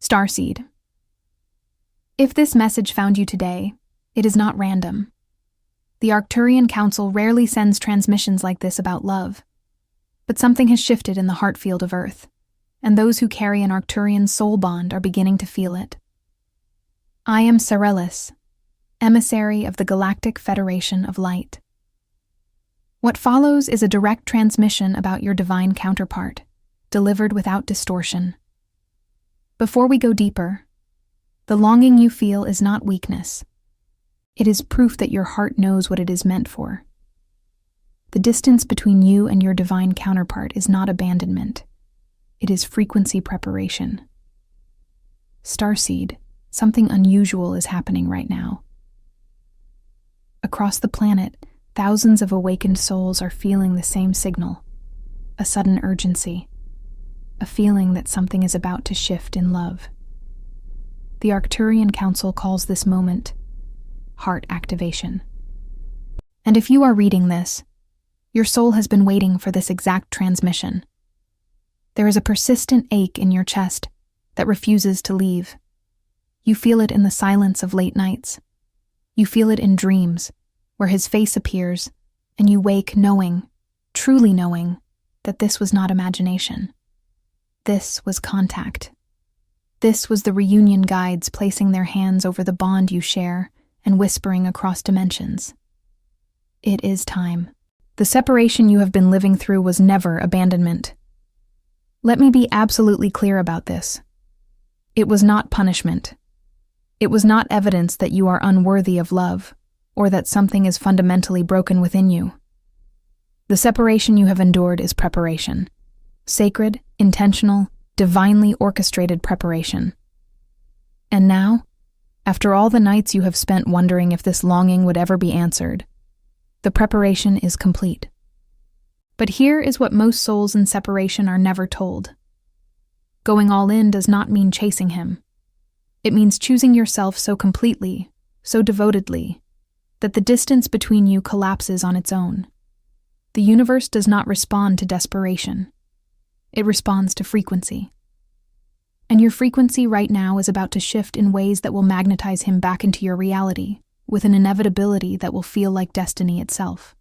Starseed. If this message found you today, it is not random. The Arcturian Council rarely sends transmissions like this about love, but something has shifted in the heart field of Earth, and those who carry an Arcturian soul bond are beginning to feel it. I am Sarelis, emissary of the Galactic Federation of Light. What follows is a direct transmission about your divine counterpart, delivered without distortion. Before we go deeper, the longing you feel is not weakness. It is proof that your heart knows what it is meant for. The distance between you and your divine counterpart is not abandonment. It is frequency preparation. Starseed, something unusual is happening right now. Across the planet, thousands of awakened souls are feeling the same signal, a sudden urgency, a feeling that something is about to shift in love. The Arcturian Council calls this moment heart activation. And if you are reading this, your soul has been waiting for this exact transmission. There is a persistent ache in your chest that refuses to leave. You feel it in the silence of late nights. You feel it in dreams, where his face appears, and you wake knowing, truly knowing, that this was not imagination. This was contact. This was the reunion guides placing their hands over the bond you share and whispering across dimensions. It is time. The separation you have been living through was never abandonment. Let me be absolutely clear about this. It was not punishment. It was not evidence that you are unworthy of love, or that something is fundamentally broken within you. The separation you have endured is preparation. Sacred, intentional, divinely orchestrated preparation. And now, after all the nights you have spent wondering if this longing would ever be answered, the preparation is complete. But here is what most souls in separation are never told. Going all in does not mean chasing him. It means choosing yourself so completely, so devotedly, that the distance between you collapses on its own. The universe does not respond to desperation. It responds to frequency. And your frequency right now is about to shift in ways that will magnetize him back into your reality, with an inevitability that will feel like destiny itself.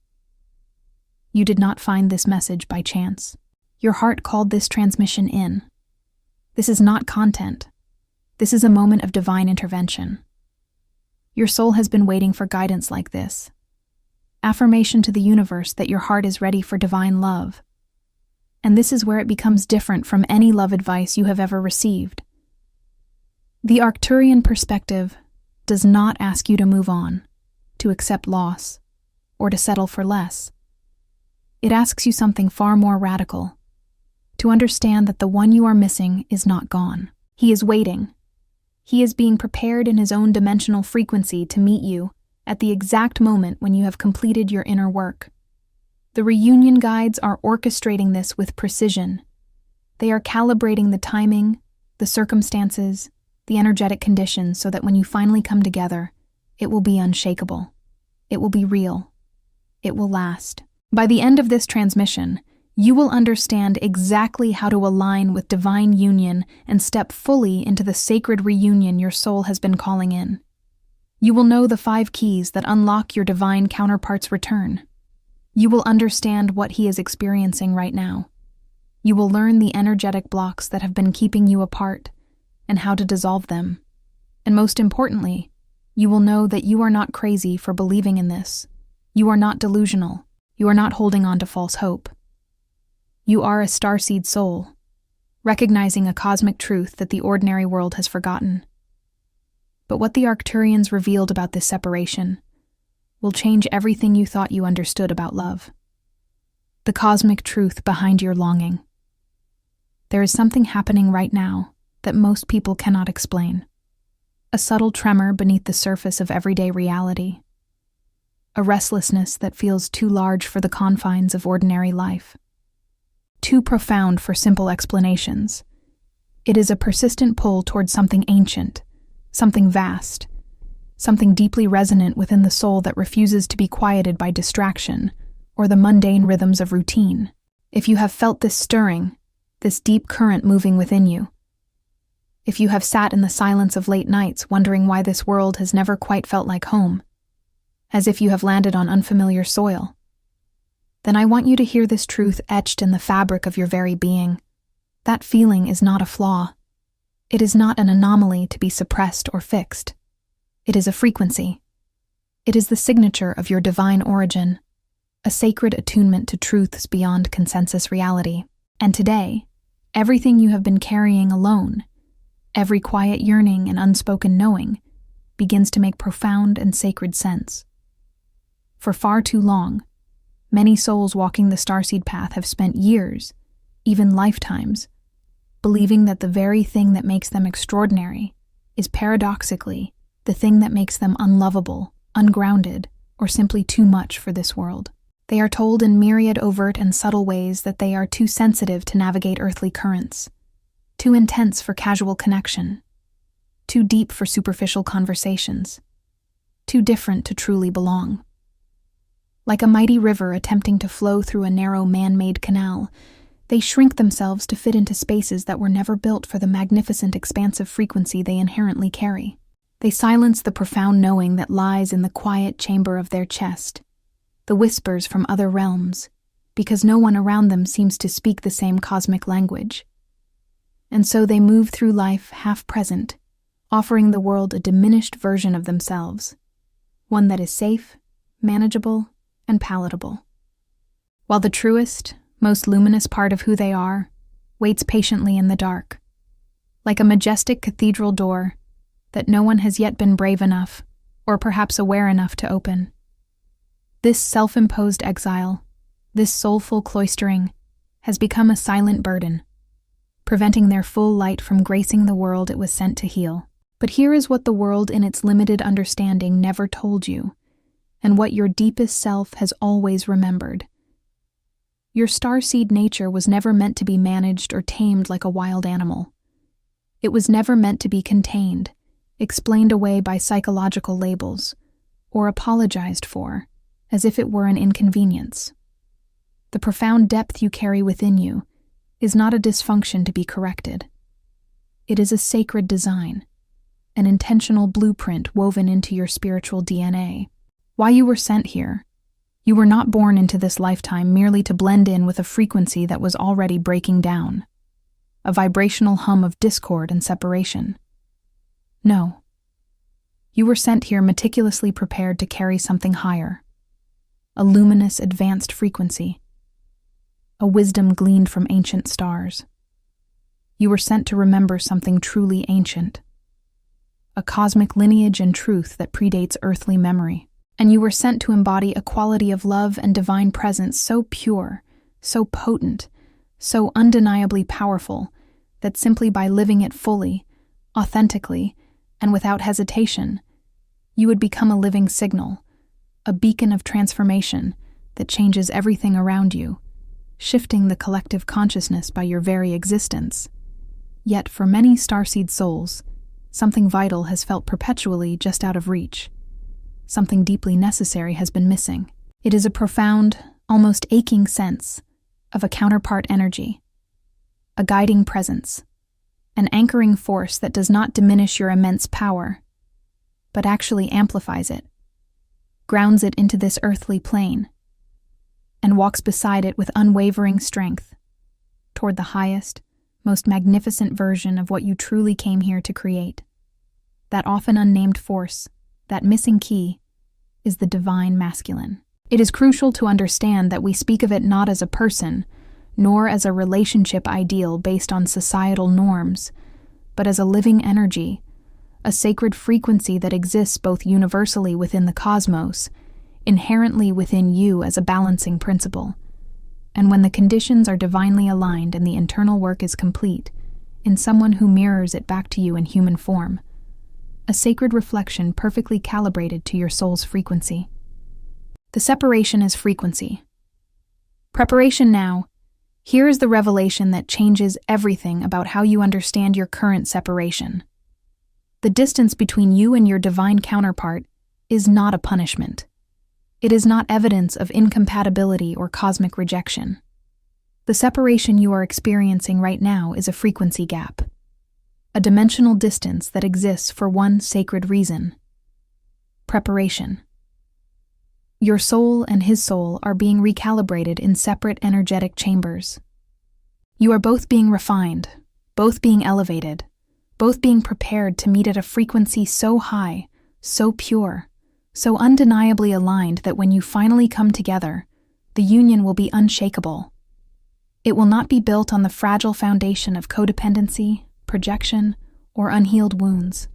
You did not find this message by chance. Your heart called this transmission in. This is not content. This is a moment of divine intervention. Your soul has been waiting for guidance like this. Affirmation to the universe that your heart is ready for divine love. And this is where it becomes different from any love advice you have ever received. The Arcturian perspective does not ask you to move on, to accept loss, or to settle for less. It asks you something far more radical, to understand that the one you are missing is not gone. He is waiting. He is being prepared in his own dimensional frequency to meet you at the exact moment when you have completed your inner work. The reunion guides are orchestrating this with precision. They are calibrating the timing, the circumstances, the energetic conditions so that when you finally come together, it will be unshakable. It will be real. It will last. By the end of this transmission, you will understand exactly how to align with divine union and step fully into the sacred reunion your soul has been calling in. You will know the 5 keys that unlock your divine counterpart's return. You will understand what he is experiencing right now. You will learn the energetic blocks that have been keeping you apart and how to dissolve them. And most importantly, you will know that you are not crazy for believing in this. You are not delusional. You are not holding on to false hope. You are a starseed soul, recognizing a cosmic truth that the ordinary world has forgotten. But what the Arcturians revealed about this separation will change everything you thought you understood about love. The cosmic truth behind your longing. There is something happening right now that most people cannot explain. A subtle tremor beneath the surface of everyday reality. A restlessness that feels too large for the confines of ordinary life. Too profound for simple explanations. It is a persistent pull towards something ancient, something vast, something deeply resonant within the soul that refuses to be quieted by distraction or the mundane rhythms of routine. If you have felt this stirring, this deep current moving within you, if you have sat in the silence of late nights wondering why this world has never quite felt like home, as if you have landed on unfamiliar soil, then I want you to hear this truth etched in the fabric of your very being. That feeling is not a flaw. It is not an anomaly to be suppressed or fixed. It is a frequency. It is the signature of your divine origin, a sacred attunement to truths beyond consensus reality. And today, everything you have been carrying alone, every quiet yearning and unspoken knowing, begins to make profound and sacred sense. For far too long, many souls walking the starseed path have spent years, even lifetimes, believing that the very thing that makes them extraordinary is paradoxically the thing that makes them unlovable, ungrounded, or simply too much for this world. They are told in myriad overt and subtle ways that they are too sensitive to navigate earthly currents, too intense for casual connection, too deep for superficial conversations, too different to truly belong. Like a mighty river attempting to flow through a narrow man-made canal, they shrink themselves to fit into spaces that were never built for the magnificent expansive frequency they inherently carry. They silence the profound knowing that lies in the quiet chamber of their chest, the whispers from other realms, because no one around them seems to speak the same cosmic language. And so they move through life half-present, offering the world a diminished version of themselves, one that is safe, manageable, and palatable. While the truest, most luminous part of who they are waits patiently in the dark, like a majestic cathedral door that no one has yet been brave enough, or perhaps aware enough to open. This self-imposed exile, this soulful cloistering, has become a silent burden, preventing their full light from gracing the world it was sent to heal. But here is what the world in its limited understanding never told you, and what your deepest self has always remembered. Your starseed nature was never meant to be managed or tamed like a wild animal. It was never meant to be contained, explained away by psychological labels, or apologized for, as if it were an inconvenience. The profound depth you carry within you is not a dysfunction to be corrected. It is a sacred design, an intentional blueprint woven into your spiritual DNA. Why you were sent here, you were not born into this lifetime merely to blend in with a frequency that was already breaking down, a vibrational hum of discord and separation. No. You were sent here meticulously prepared to carry something higher, a luminous, advanced frequency, a wisdom gleaned from ancient stars. You were sent to remember something truly ancient, a cosmic lineage and truth that predates earthly memory. And you were sent to embody a quality of love and divine presence so pure, so potent, so undeniably powerful, that simply by living it fully, authentically, and without hesitation, you would become a living signal, a beacon of transformation that changes everything around you, shifting the collective consciousness by your very existence. Yet for many starseed souls, something vital has felt perpetually just out of reach. Something deeply necessary has been missing. It is a profound, almost aching sense of a counterpart energy, a guiding presence, an anchoring force that does not diminish your immense power, but actually amplifies it, grounds it into this earthly plane, and walks beside it with unwavering strength toward the highest, most magnificent version of what you truly came here to create. That often unnamed force, that missing key, is the divine masculine. It is crucial to understand that we speak of it not as a person, nor as a relationship ideal based on societal norms, but as a living energy, a sacred frequency that exists both universally within the cosmos, inherently within you as a balancing principle. And when the conditions are divinely aligned and the internal work is complete, in someone who mirrors it back to you in human form, a sacred reflection perfectly calibrated to your soul's frequency. The separation is frequency. Preparation now. Here is the revelation that changes everything about how you understand your current separation. The distance between you and your divine counterpart is not a punishment. It is not evidence of incompatibility or cosmic rejection. The separation you are experiencing right now is a frequency gap. a dimensional distance that exists for one sacred reason: preparation. Your soul and his soul are being recalibrated in separate energetic chambers. You are both being refined, both being elevated, both being prepared to meet at a frequency so high, so pure, so undeniably aligned that when you finally come together, the union will be unshakable. It will not be built on the fragile foundation of codependency, projection, or unhealed wounds.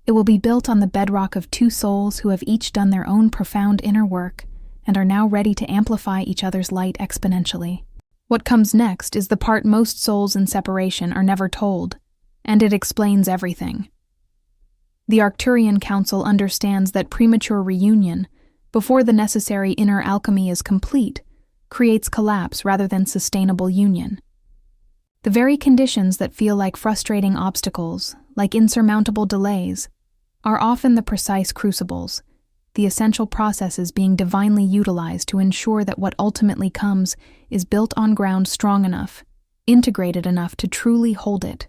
It will be built on the bedrock of two souls who have each done their own profound inner work and are now ready to amplify each other's light exponentially. What comes next is the part most souls in separation are never told, and it explains everything. The Arcturian Council understands that premature reunion, before the necessary inner alchemy is complete, creates collapse rather than sustainable union. The very conditions that feel like frustrating obstacles, like insurmountable delays, are often the precise crucibles, the essential processes being divinely utilized to ensure that what ultimately comes is built on ground strong enough, integrated enough to truly hold it,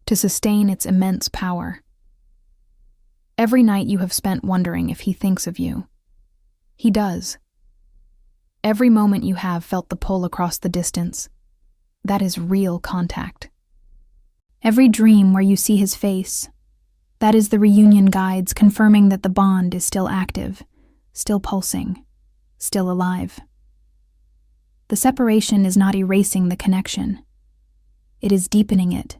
to sustain its immense power. Every night you have spent wondering if he thinks of you. He does. Every moment you have felt the pull across the distance. That is real contact. Every dream where you see his face, that is the reunion guides confirming that the bond is still active, still pulsing, still alive. The separation is not erasing the connection. It is deepening it.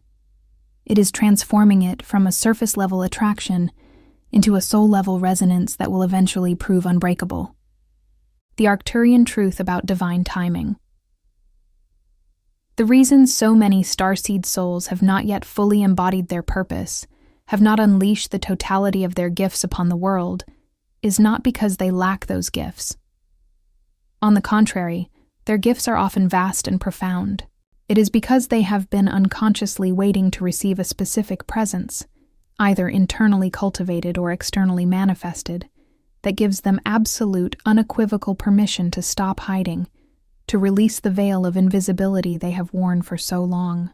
It is transforming it from a surface-level attraction into a soul-level resonance that will eventually prove unbreakable. The Arcturian truth about divine timing. The reason so many starseed souls have not yet fully embodied their purpose, have not unleashed the totality of their gifts upon the world, is not because they lack those gifts. On the contrary, their gifts are often vast and profound. It is because they have been unconsciously waiting to receive a specific presence, either internally cultivated or externally manifested, that gives them absolute, unequivocal permission to stop hiding, to release the veil of invisibility they have worn for so long.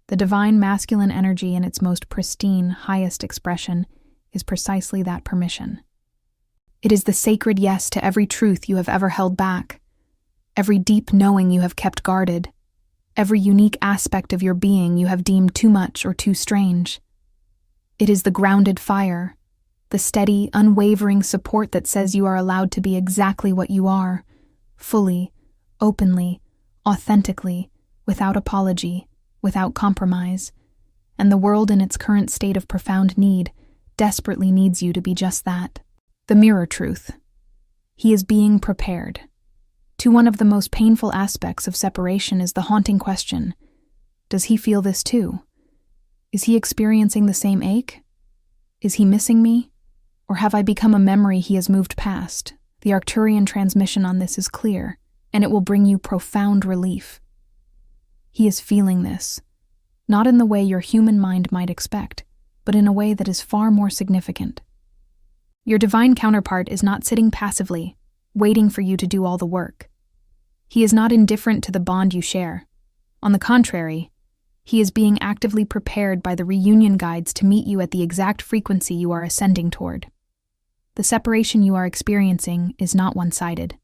The divine masculine energy in its most pristine, highest expression is precisely that permission. It is the sacred yes to every truth you have ever held back, every deep knowing you have kept guarded, every unique aspect of your being you have deemed too much or too strange. It is the grounded fire, the steady, unwavering support that says you are allowed to be exactly what you are, fully, openly, authentically, without apology, without compromise, and the world in its current state of profound need desperately needs you to be just that. The mirror truth. He is being prepared. To one of the most painful aspects of separation is the haunting question, does he feel this too? Is he experiencing the same ache? Is he missing me? Or have I become a memory he has moved past? The Arcturian transmission on this is clear, and it will bring you profound relief. He is feeling this, not in the way your human mind might expect, but in a way that is far more significant. Your divine counterpart is not sitting passively, waiting for you to do all the work. He is not indifferent to the bond you share. On the contrary, he is being actively prepared by the reunion guides to meet you at the exact frequency you are ascending toward. The separation you are experiencing is not one-sided.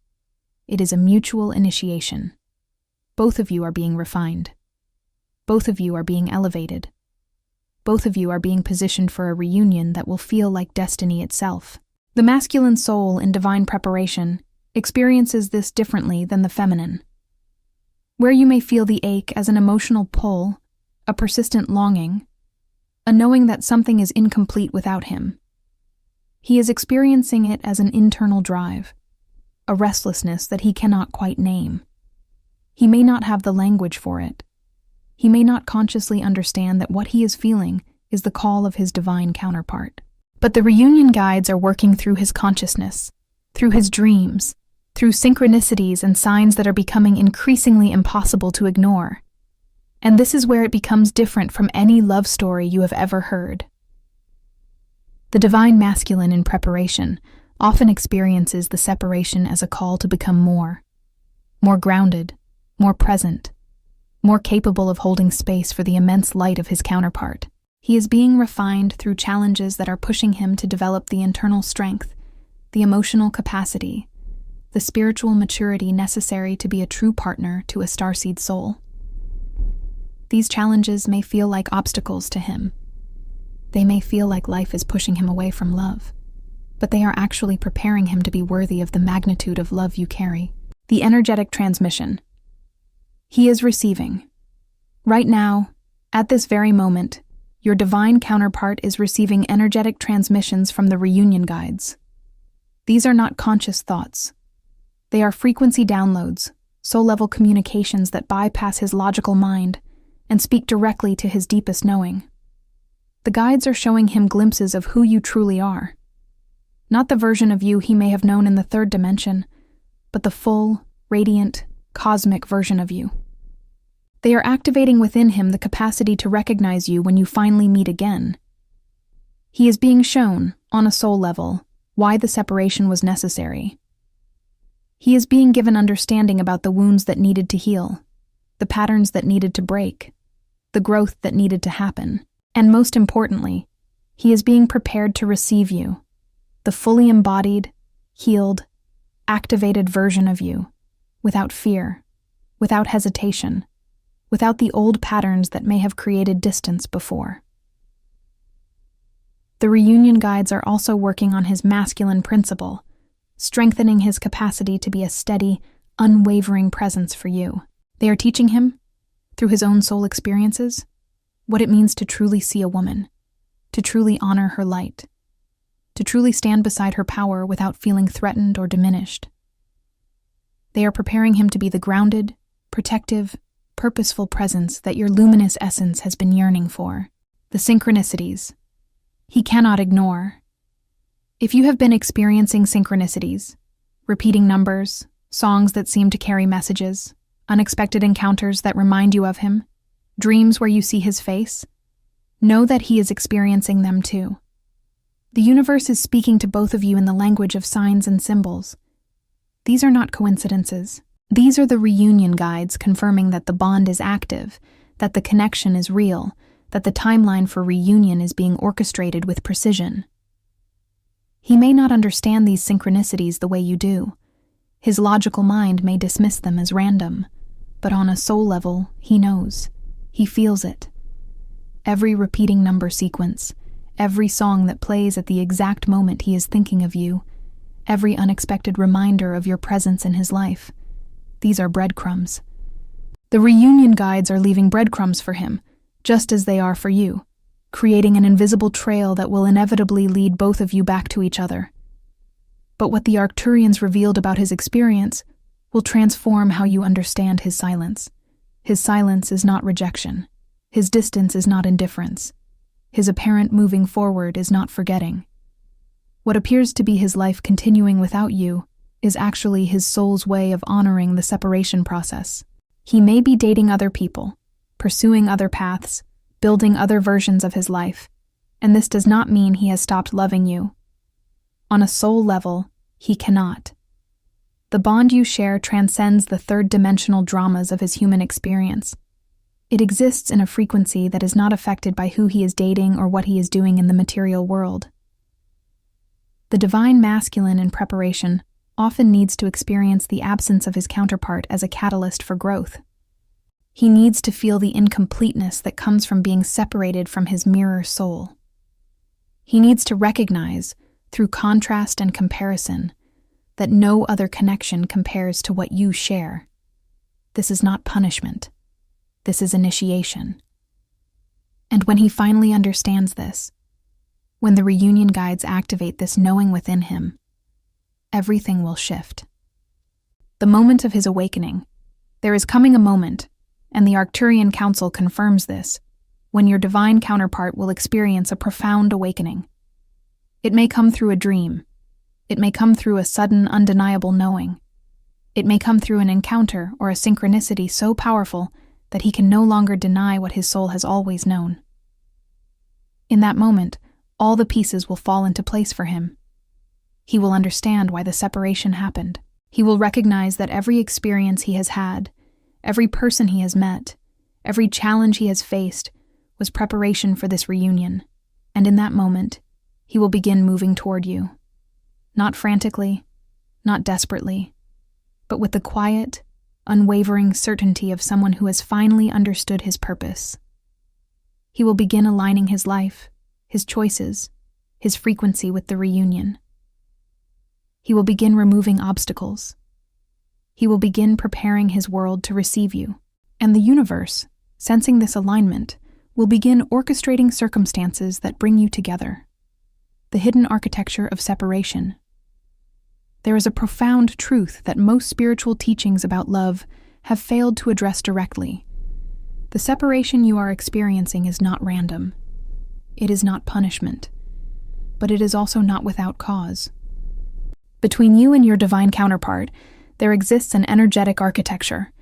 It is a mutual initiation. Both of you are being refined. Both of you are being elevated. Both of you are being positioned for a reunion that will feel like destiny itself. The masculine soul in divine preparation experiences this differently than the feminine. Where you may feel the ache as an emotional pull, a persistent longing, a knowing that something is incomplete without him, he is experiencing it as an internal drive, a restlessness that he cannot quite name. He may not have the language for it. He may not consciously understand that what he is feeling is the call of his divine counterpart. But the reunion guides are working through his consciousness, through his dreams, through synchronicities and signs that are becoming increasingly impossible to ignore. And this is where it becomes different from any love story you have ever heard. The divine masculine in preparation often experiences the separation as a call to become more grounded, more present, more capable of holding space for the immense light of his counterpart. He is being refined through challenges that are pushing him to develop the internal strength, the emotional capacity, the spiritual maturity necessary to be a true partner to a starseed soul. These challenges may feel like obstacles to him. They may feel like life is pushing him away from love, but they are actually preparing him to be worthy of the magnitude of love you carry. The energetic transmission. He is receiving. Right now, at this very moment, your divine counterpart is receiving energetic transmissions from the reunion guides. These are not conscious thoughts. They are frequency downloads, soul-level communications that bypass his logical mind and speak directly to his deepest knowing. The guides are showing him glimpses of who you truly are. Not the version of you he may have known in the third dimension, but the full, radiant, cosmic version of you. They are activating within him the capacity to recognize you when you finally meet again. He is being shown, on a soul level, why the separation was necessary. He is being given understanding about the wounds that needed to heal, the patterns that needed to break, the growth that needed to happen, and most importantly, he is being prepared to receive you, the fully embodied, healed, activated version of you, without fear, without hesitation, without the old patterns that may have created distance before. The reunion guides are also working on his masculine principle, strengthening his capacity to be a steady, unwavering presence for you. They are teaching him, through his own soul experiences, what it means to truly see a woman, to truly honor her light, to truly stand beside her power without feeling threatened or diminished. They are preparing him to be the grounded, protective, purposeful presence that your luminous essence has been yearning for. The synchronicities. He cannot ignore. If you have been experiencing synchronicities, repeating numbers, songs that seem to carry messages, unexpected encounters that remind you of him, dreams where you see his face, know that he is experiencing them too. The universe is speaking to both of you in the language of signs and symbols. These are not coincidences. These are the reunion guides confirming that the bond is active, that the connection is real, that the timeline for reunion is being orchestrated with precision. He may not understand these synchronicities the way you do. His logical mind may dismiss them as random, but on a soul level, he knows. He feels it. Every repeating number sequence, every song that plays at the exact moment he is thinking of you, every unexpected reminder of your presence in his life. These are breadcrumbs. The reunion guides are leaving breadcrumbs for him, just as they are for you, creating an invisible trail that will inevitably lead both of you back to each other. But what the Arcturians revealed about his experience will transform how you understand his silence. His silence is not rejection. His distance is not indifference. His apparent moving forward is not forgetting. What appears to be his life continuing without you is actually his soul's way of honoring the separation process. He may be dating other people, pursuing other paths, building other versions of his life, and this does not mean he has stopped loving you. On a soul level, he cannot. The bond you share transcends the third-dimensional dramas of his human experience. It exists in a frequency that is not affected by who he is dating or what he is doing in the material world. The divine masculine in preparation often needs to experience the absence of his counterpart as a catalyst for growth. He needs to feel the incompleteness that comes from being separated from his mirror soul. He needs to recognize, through contrast and comparison, that no other connection compares to what you share. This is not punishment. This is initiation. And when he finally understands this, when the reunion guides activate this knowing within him, everything will shift. The moment of his awakening. There is coming a moment, and the Arcturian Council confirms this, when your divine counterpart will experience a profound awakening. It may come through a dream. It may come through a sudden, undeniable knowing. It may come through an encounter or a synchronicity so powerful that he can no longer deny what his soul has always known. In that moment, all the pieces will fall into place for him. He will understand why the separation happened. He will recognize that every experience he has had, every person he has met, Every challenge he has faced was preparation for this reunion, and in that moment, he will begin moving toward you. Not frantically, not desperately, but with the quiet, unwavering certainty of someone who has finally understood his purpose. He will begin aligning his life, his choices, his frequency with the reunion. He will begin removing obstacles. He will begin preparing his world to receive you. And the universe, sensing this alignment, will begin orchestrating circumstances that bring you together. The hidden architecture of separation. There is a profound truth that most spiritual teachings about love have failed to address directly. The separation you are experiencing is not random. It is not punishment. But it is also not without cause. Between you and your divine counterpart, there exists an energetic architecture,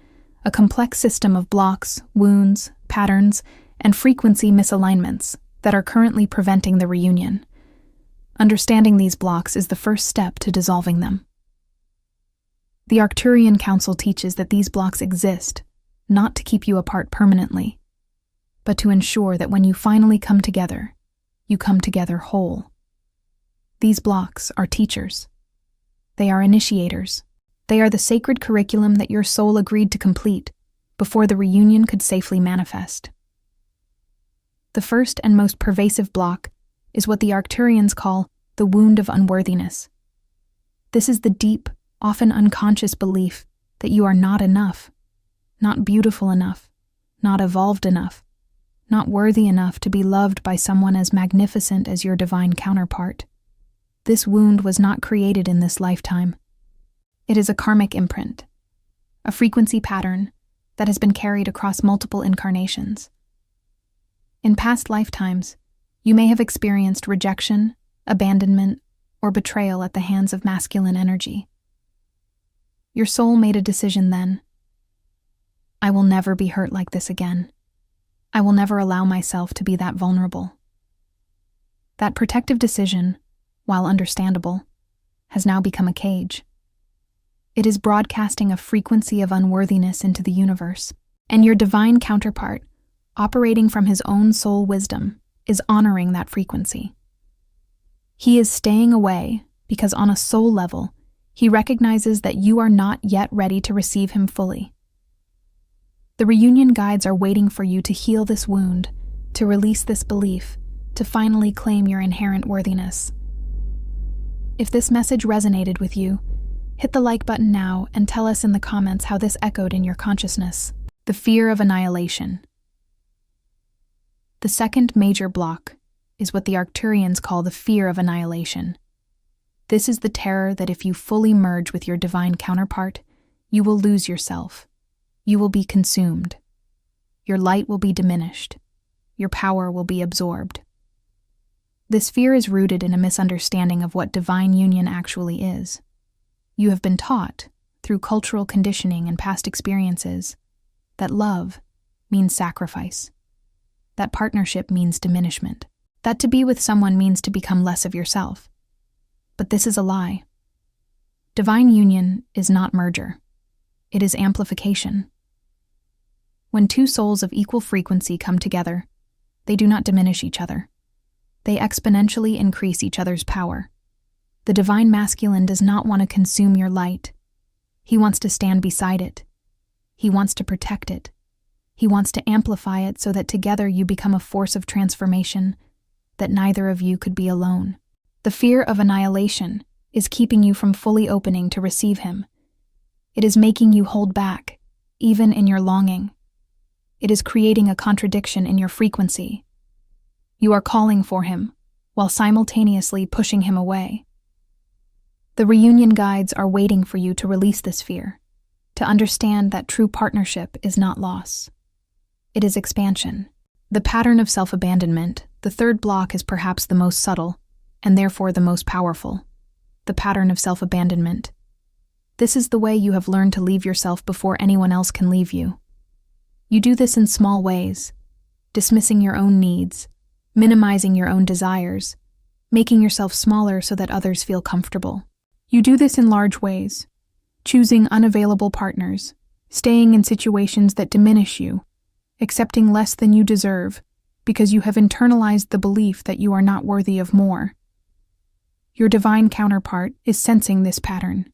a complex system of blocks, wounds, patterns, and frequency misalignments that are currently preventing the reunion. Understanding these blocks is the first step to dissolving them. The Arcturian Council teaches that these blocks exist, not to keep you apart permanently, but to ensure that when you finally come together, you come together whole. These blocks are teachers. They are initiators. They are the sacred curriculum that your soul agreed to complete before the reunion could safely manifest. The first and most pervasive block is what the Arcturians call the wound of unworthiness. This is the deep, often unconscious belief that you are not enough, not beautiful enough, not evolved enough, not worthy enough to be loved by someone as magnificent as your divine counterpart. This wound was not created in this lifetime. It is a karmic imprint, a frequency pattern that has been carried across multiple incarnations. In past lifetimes, you may have experienced rejection, abandonment, or betrayal at the hands of masculine energy. Your soul made a decision then. I will never be hurt like this again. I will never allow myself to be that vulnerable. That protective decision, while understandable, has now become a cage. It is broadcasting a frequency of unworthiness into the universe, and your divine counterpart, operating from his own soul wisdom, is honoring that frequency. He is staying away because on a soul level, he recognizes that you are not yet ready to receive him fully. The reunion guides are waiting for you to heal this wound, to release this belief, to finally claim your inherent worthiness. If this message resonated with you, hit the like button now and tell us in the comments how this echoed in your consciousness. The fear of annihilation. The second major block is what the Arcturians call the fear of annihilation. This is the terror that if you fully merge with your divine counterpart, you will lose yourself. You will be consumed. Your light will be diminished. Your power will be absorbed. This fear is rooted in a misunderstanding of what divine union actually is. You have been taught, through cultural conditioning and past experiences, that love means sacrifice, that partnership means diminishment, that to be with someone means to become less of yourself. But this is a lie. Divine union is not merger. It is amplification. When two souls of equal frequency come together, they do not diminish each other. They exponentially increase each other's power. The divine masculine does not want to consume your light. He wants to stand beside it. He wants to protect it. He wants to amplify it so that together you become a force of transformation, that neither of you could be alone. The fear of annihilation is keeping you from fully opening to receive him. It is making you hold back, even in your longing. It is creating a contradiction in your frequency. You are calling for him, while simultaneously pushing him away. The reunion guides are waiting for you to release this fear, to understand that true partnership is not loss. It is expansion. The pattern of self-abandonment, the third block, is perhaps the most subtle, and therefore the most powerful. The pattern of self-abandonment. This is the way you have learned to leave yourself before anyone else can leave you. You do this in small ways, dismissing your own needs, minimizing your own desires, making yourself smaller so that others feel comfortable. You do this in large ways, choosing unavailable partners, staying in situations that diminish you, accepting less than you deserve because you have internalized the belief that you are not worthy of more. Your divine counterpart is sensing this pattern.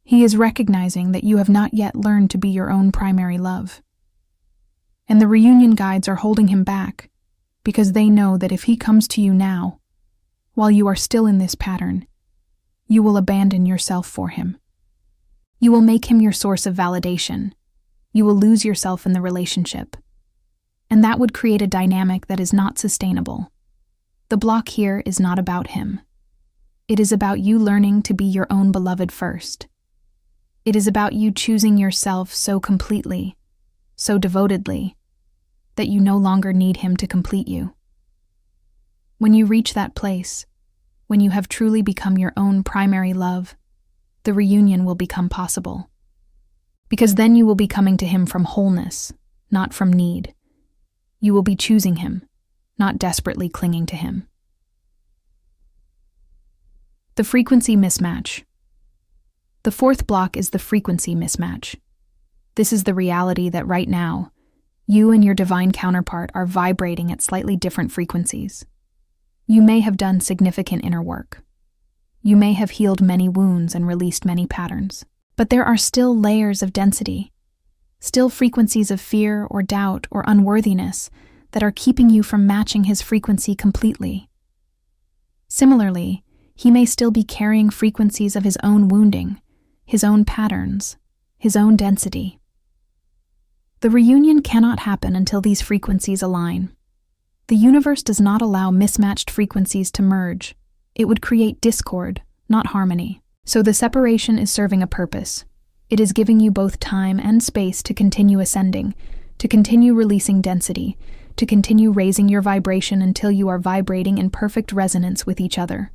He is recognizing that you have not yet learned to be your own primary love. And the reunion guides are holding him back because they know that if he comes to you now, while you are still in this pattern, you will abandon yourself for him. You will make him your source of validation. You will lose yourself in the relationship. And that would create a dynamic that is not sustainable. The block here is not about him. It is about you learning to be your own beloved first. It is about you choosing yourself so completely, so devotedly, that you no longer need him to complete you. When you reach that place, when you have truly become your own primary love, the reunion will become possible. Because then you will be coming to him from wholeness, not from need. You will be choosing him, not desperately clinging to him. The frequency mismatch. The fourth block is the frequency mismatch. This is the reality that right now, you and your divine counterpart are vibrating at slightly different frequencies. You may have done significant inner work. You may have healed many wounds and released many patterns. But there are still layers of density, still frequencies of fear or doubt or unworthiness that are keeping you from matching his frequency completely. Similarly, he may still be carrying frequencies of his own wounding, his own patterns, his own density. The reunion cannot happen until these frequencies align. The universe does not allow mismatched frequencies to merge. It would create discord, not harmony. So the separation is serving a purpose. It is giving you both time and space to continue ascending, to continue releasing density, to continue raising your vibration until you are vibrating in perfect resonance with each other.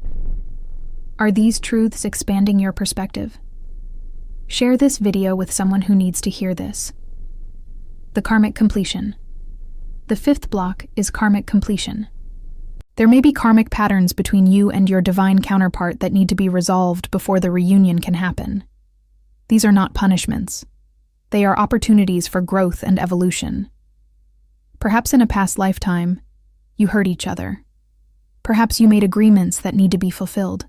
Are these truths expanding your perspective? Share this video with someone who needs to hear this. The karmic completion. The fifth block is karmic completion. There may be karmic patterns between you and your divine counterpart that need to be resolved before the reunion can happen. These are not punishments. They are opportunities for growth and evolution. Perhaps in a past lifetime, you hurt each other. Perhaps you made agreements that need to be fulfilled.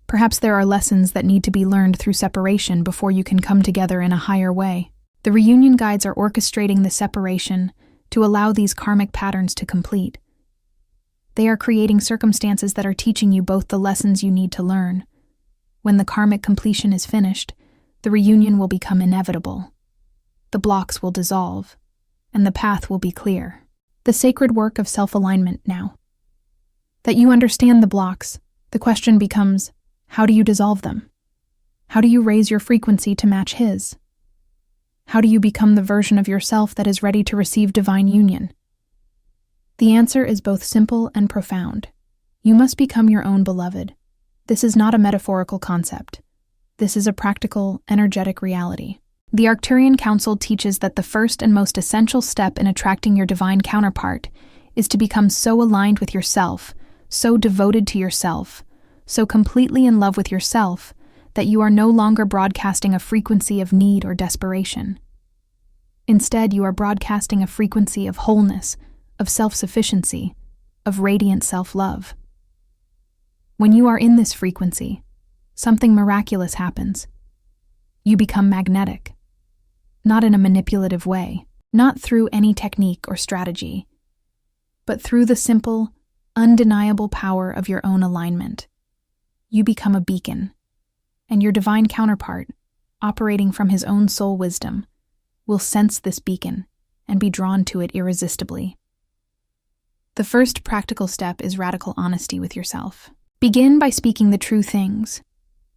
Perhaps there are lessons that need to be learned through separation before you can come together in a higher way. The reunion guides are orchestrating the separation to allow these karmic patterns to complete. They are creating circumstances that are teaching you both the lessons you need to learn. When the karmic completion is finished, the reunion will become inevitable. The blocks will dissolve, and the path will be clear. The sacred work of self-alignment now. That you understand the blocks, the question becomes, how do you dissolve them? How do you raise your frequency to match his? How do you become the version of yourself that is ready to receive divine union? The answer is both simple and profound. You must become your own beloved. This is not a metaphorical concept. This is a practical, energetic reality. The Arcturian Council teaches that the first and most essential step in attracting your divine counterpart is to become so aligned with yourself, so devoted to yourself, so completely in love with yourself, that you are no longer broadcasting a frequency of need or desperation. Instead, you are broadcasting a frequency of wholeness, of self-sufficiency, of radiant self-love. When you are in this frequency, something miraculous happens. You become magnetic, not in a manipulative way, not through any technique or strategy, but through the simple, undeniable power of your own alignment. You become a beacon, and your divine counterpart, operating from his own soul wisdom, will sense this beacon and be drawn to it irresistibly. The first practical step is radical honesty with yourself. Begin by speaking the true things,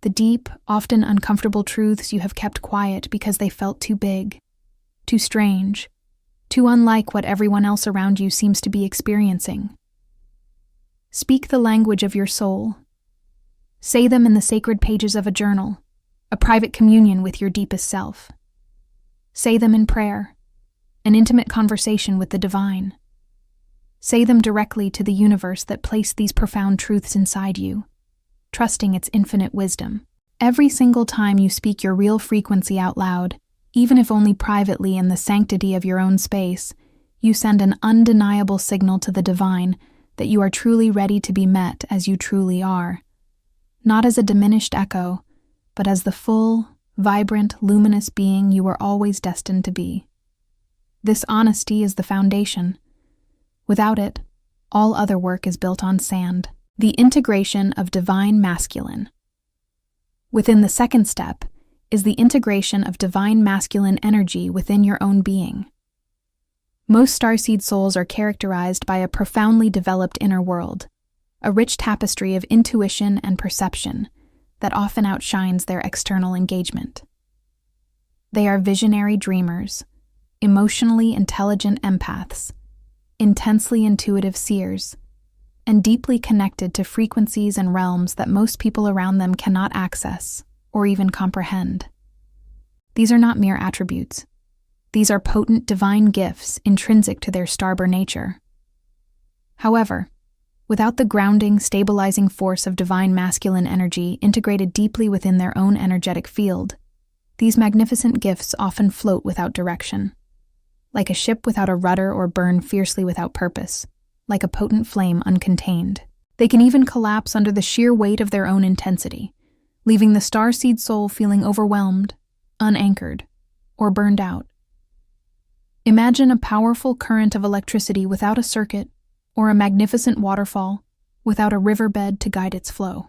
the deep, often uncomfortable truths you have kept quiet because they felt too big, too strange, too unlike what everyone else around you seems to be experiencing. Speak the language of your soul. Say them in the sacred pages of a journal, a private communion with your deepest self. Say them in prayer, an intimate conversation with the divine. Say them directly to the universe that placed these profound truths inside you, trusting its infinite wisdom. Every single time you speak your real frequency out loud, Even if only privately in the sanctity of your own space, you send an undeniable signal to the divine that you are truly ready to be met as you truly are. Not as a diminished echo, but as the full, vibrant, luminous being you were always destined to be. This honesty is the foundation. Without it, all other work is built on sand. The integration of divine masculine. Within the second step is the integration of divine masculine energy within your own being. Most starseed souls are characterized by a profoundly developed inner world, a rich tapestry of intuition and perception that often outshines their external engagement. They are visionary dreamers, emotionally intelligent empaths, intensely intuitive seers, and deeply connected to frequencies and realms that most people around them cannot access or even comprehend. These are not mere attributes. These are potent divine gifts intrinsic to their starborn nature. However, without the grounding, stabilizing force of divine masculine energy integrated deeply within their own energetic field, these magnificent gifts often float without direction, like a ship without a rudder or burn fiercely without purpose, like a potent flame uncontained. They can even collapse under the sheer weight of their own intensity, leaving the starseed soul feeling overwhelmed, unanchored, or burned out. Imagine a powerful current of electricity without a circuit, or a magnificent waterfall without a riverbed to guide its flow.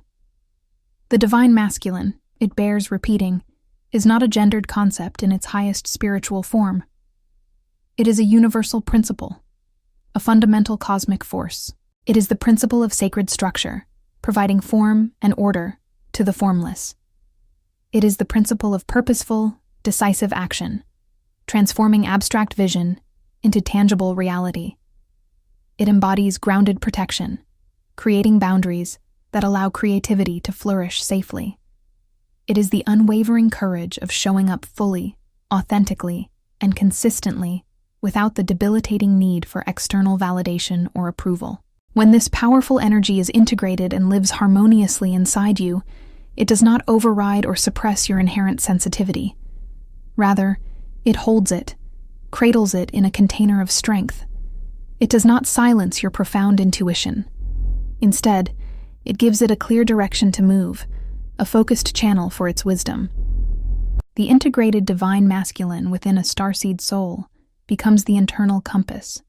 The divine masculine, it bears repeating, is not a gendered concept in its highest spiritual form. It is a universal principle, a fundamental cosmic force. It is the principle of sacred structure, providing form and order to the formless. It is the principle of purposeful, decisive action, transforming abstract vision into tangible reality. It embodies grounded protection, creating boundaries that allow creativity to flourish safely. It is the unwavering courage of showing up fully, authentically, and consistently without the debilitating need for external validation or approval. When this powerful energy is integrated and lives harmoniously inside you, it does not override or suppress your inherent sensitivity. Rather, it holds it, cradles it in a container of strength. It does not silence your profound intuition. Instead, it gives it a clear direction to move, a focused channel for its wisdom. The integrated divine masculine within a starseed soul becomes the internal compass,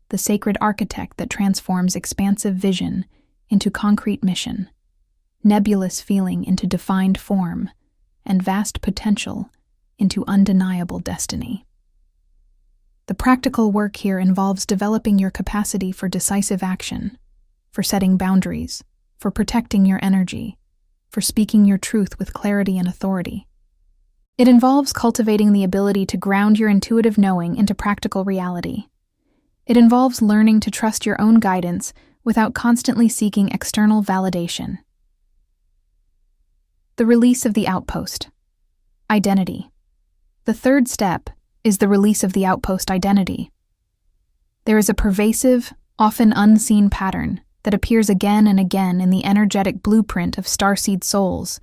the sacred architect that transforms expansive vision into concrete mission, nebulous feeling into defined form, and vast potential into undeniable destiny. The practical work here involves developing your capacity for decisive action, for setting boundaries, for protecting your energy, for speaking your truth with clarity and authority. It involves cultivating the ability to ground your intuitive knowing into practical reality. It involves learning to trust your own guidance without constantly seeking external validation. The release of the outpost. Identity. The third step is the release of the outpost identity. There is a pervasive, often unseen pattern that appears again and again in the energetic blueprint of starseed souls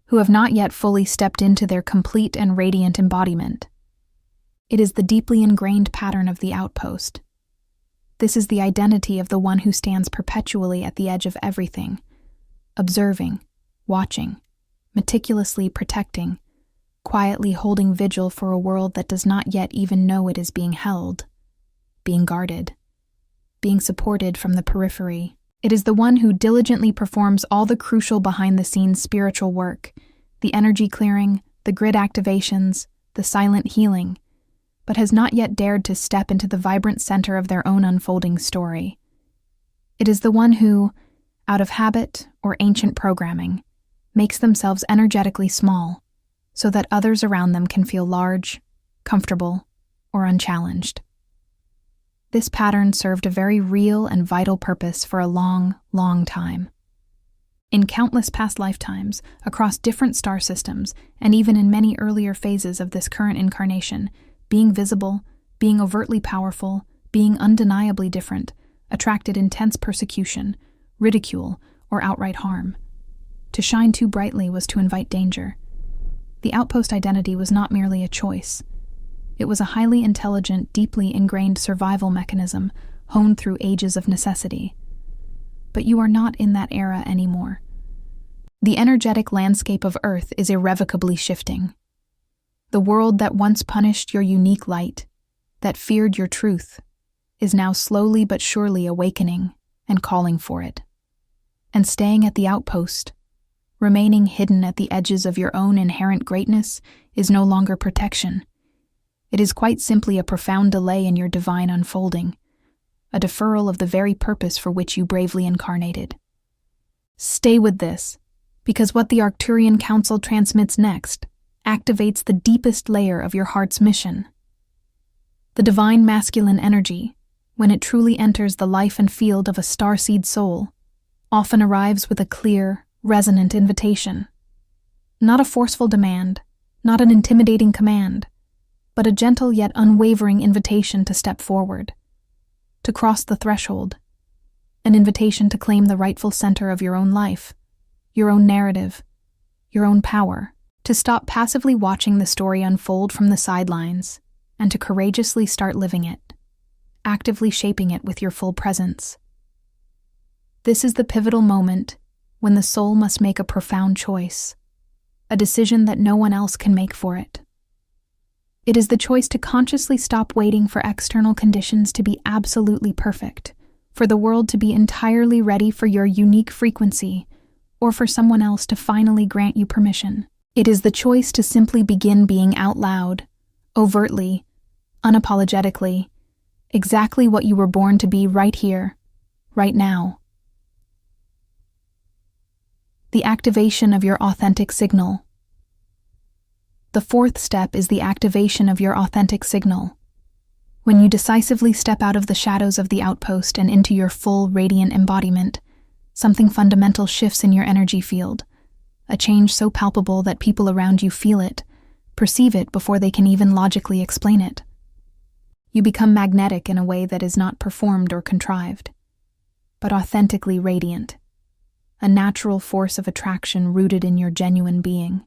who have not yet fully stepped into their complete and radiant embodiment. It is the deeply ingrained pattern of the outpost. This is the identity of the one who stands perpetually at the edge of everything, observing, watching, meticulously protecting, quietly holding vigil for a world that does not yet even know it is being held, being guarded, being supported from the periphery. It is the one who diligently performs all the crucial behind-the-scenes spiritual work, the energy clearing, the grid activations, the silent healing, but has not yet dared to step into the vibrant center of their own unfolding story. It is the one who, out of habit or ancient programming, makes themselves energetically small, so that others around them can feel large, comfortable, or unchallenged. This pattern served a very real and vital purpose for a long, long time. In countless past lifetimes, across different star systems, and even in many earlier phases of this current incarnation, being visible, being overtly powerful, being undeniably different, attracted intense persecution, ridicule, or outright harm. To shine too brightly was to invite danger. The outpost identity was not merely a choice, It was a highly intelligent, deeply ingrained survival mechanism honed through ages of necessity. But you are not in that era anymore. The energetic landscape of Earth is irrevocably shifting. The world that once punished your unique light, that feared your truth, is now slowly but surely awakening and calling for it. And staying at the outpost, remaining hidden at the edges of your own inherent greatness, is no longer protection. It is quite simply a profound delay in your divine unfolding, a deferral of the very purpose for which you bravely incarnated. Stay with this, because what the Arcturian Council transmits next activates the deepest layer of your heart's mission. The divine masculine energy, when it truly enters the life and field of a starseed soul, often arrives with a clear, resonant invitation. Not a forceful demand, not an intimidating command, but a gentle yet unwavering invitation to step forward, to cross the threshold, an invitation to claim the rightful center of your own life, your own narrative, your own power, to stop passively watching the story unfold from the sidelines, and to courageously start living it, actively shaping it with your full presence. This is the pivotal moment when the soul must make a profound choice, a decision that no one else can make for it. It is the choice to consciously stop waiting for external conditions to be absolutely perfect, for the world to be entirely ready for your unique frequency, or for someone else to finally grant you permission. It is the choice to simply begin being out loud, overtly, unapologetically, exactly what you were born to be right here, right now. The activation of your authentic signal. The fourth step is the activation of your authentic signal. When you decisively step out of the shadows of the outpost and into your full, radiant embodiment, something fundamental shifts in your energy field, a change so palpable that people around you feel it, perceive it before they can even logically explain it. You become magnetic in a way that is not performed or contrived, but authentically radiant, a natural force of attraction rooted in your genuine being.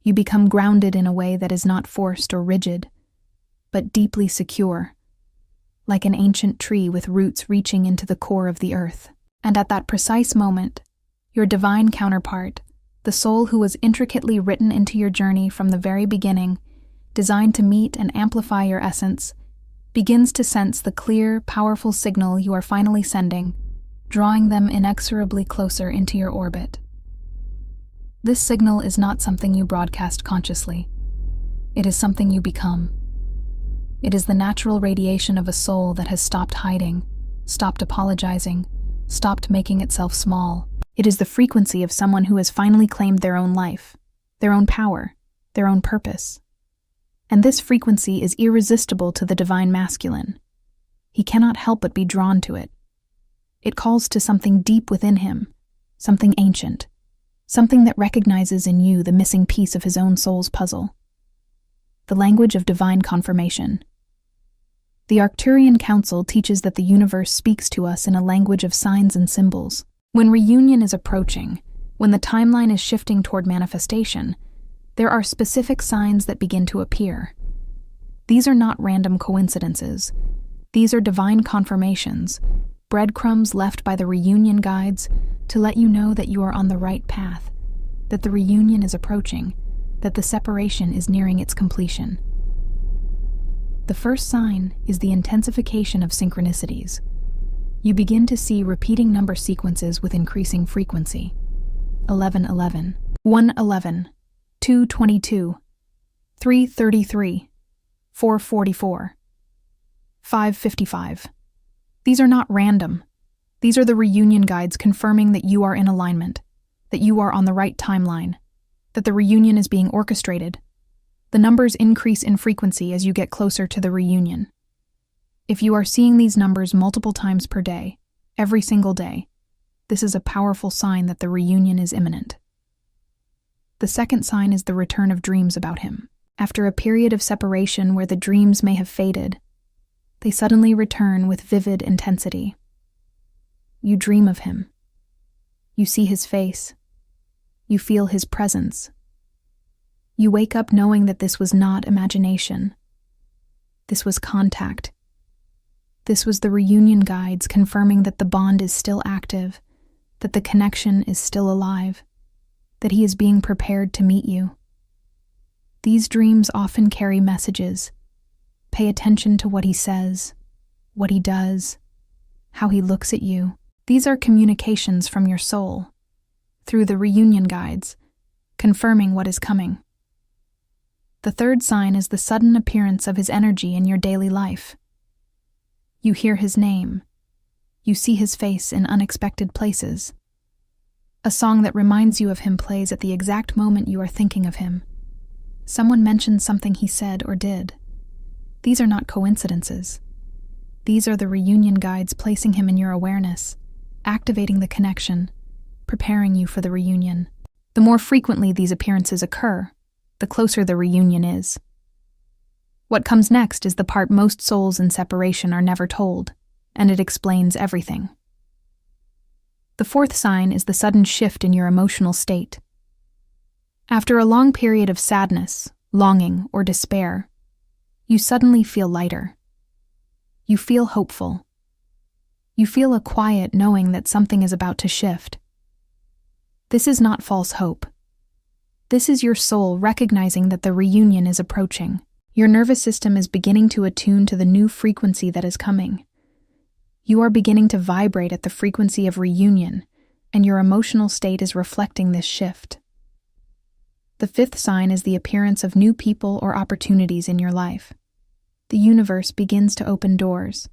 You become grounded in a way that is not forced or rigid, but deeply secure, like an ancient tree with roots reaching into the core of the earth. And at that precise moment, your divine counterpart, the soul who was intricately written into your journey from the very beginning, designed to meet and amplify your essence, begins to sense the clear, powerful signal you are finally sending, drawing them inexorably closer into your orbit. This signal is not something you broadcast consciously. It is something you become. It is the natural radiation of a soul that has stopped hiding, stopped apologizing, stopped making itself small. It is the frequency of someone who has finally claimed their own life, their own power, their own purpose. And this frequency is irresistible to the divine masculine. He cannot help but be drawn to it. It calls to something deep within him, something ancient, something that recognizes in you the missing piece of his own soul's puzzle. The language of divine confirmation. The Arcturian Council teaches that the universe speaks to us in a language of signs and symbols. When reunion is approaching, when the timeline is shifting toward manifestation, there are specific signs that begin to appear. These are not random coincidences. These are divine confirmations, breadcrumbs left by the reunion guides to let you know that you are on the right path, that the reunion is approaching, that the separation is nearing its completion. The first sign is the intensification of synchronicities. You begin to see repeating number sequences with increasing frequency. 1111, 111, 222, 333, 444, 555. These are not random. These are the reunion guides confirming that you are in alignment, that you are on the right timeline, that the reunion is being orchestrated. The numbers increase in frequency as you get closer to the reunion. If you are seeing these numbers multiple times per day, every single day, this is a powerful sign that the reunion is imminent. The second sign is the return of dreams about him. After a period of separation where the dreams may have faded, they suddenly return with vivid intensity. You dream of him. You see his face. You feel his presence. You wake up knowing that this was not imagination. This was contact. This was the reunion guides confirming that the bond is still active, that the connection is still alive, that he is being prepared to meet you. These dreams often carry messages. Pay attention to what he says, what he does, how he looks at you. These are communications from your soul, through the reunion guides, confirming what is coming. The third sign is the sudden appearance of his energy in your daily life. You hear his name. You see his face in unexpected places. A song that reminds you of him plays at the exact moment you are thinking of him. Someone mentions something he said or did. These are not coincidences. These are the reunion guides placing him in your awareness, activating the connection, preparing you for the reunion. The more frequently these appearances occur, the closer the reunion is. What comes next is the part most souls in separation are never told, and it explains everything. The fourth sign is the sudden shift in your emotional state. After a long period of sadness, longing, or despair, you suddenly feel lighter. You feel hopeful. You feel a quiet knowing that something is about to shift. This is not false hope. This is your soul recognizing that the reunion is approaching. Your nervous system is beginning to attune to the new frequency that is coming. You are beginning to vibrate at the frequency of reunion, and your emotional state is reflecting this shift. The fifth sign is the appearance of new people or opportunities in your life. The universe begins to open doors.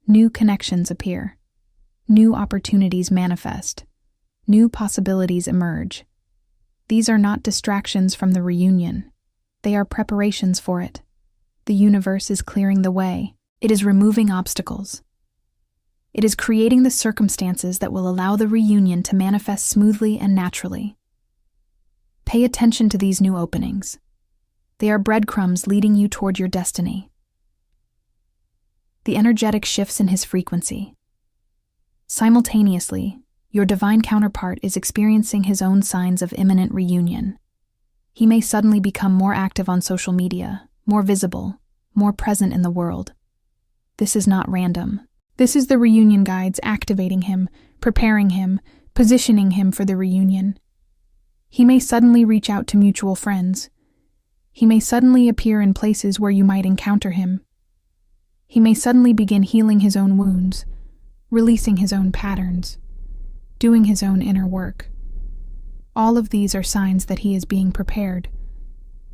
New connections appear. New opportunities manifest. New possibilities emerge. These are not distractions from the reunion. They are preparations for it. The universe is clearing the way. It is removing obstacles. It is creating the circumstances that will allow the reunion to manifest smoothly and naturally. Pay attention to these new openings. They are breadcrumbs leading you toward your destiny. The energetic shifts in his frequency. Simultaneously, your divine counterpart is experiencing his own signs of imminent reunion. He may suddenly become more active on social media, more visible, more present in the world. This is not random. This is the reunion guides activating him, preparing him, positioning him for the reunion. He may suddenly reach out to mutual friends. He may suddenly appear in places where you might encounter him. He may suddenly begin healing his own wounds, releasing his own patterns, doing his own inner work. All of these are signs that he is being prepared,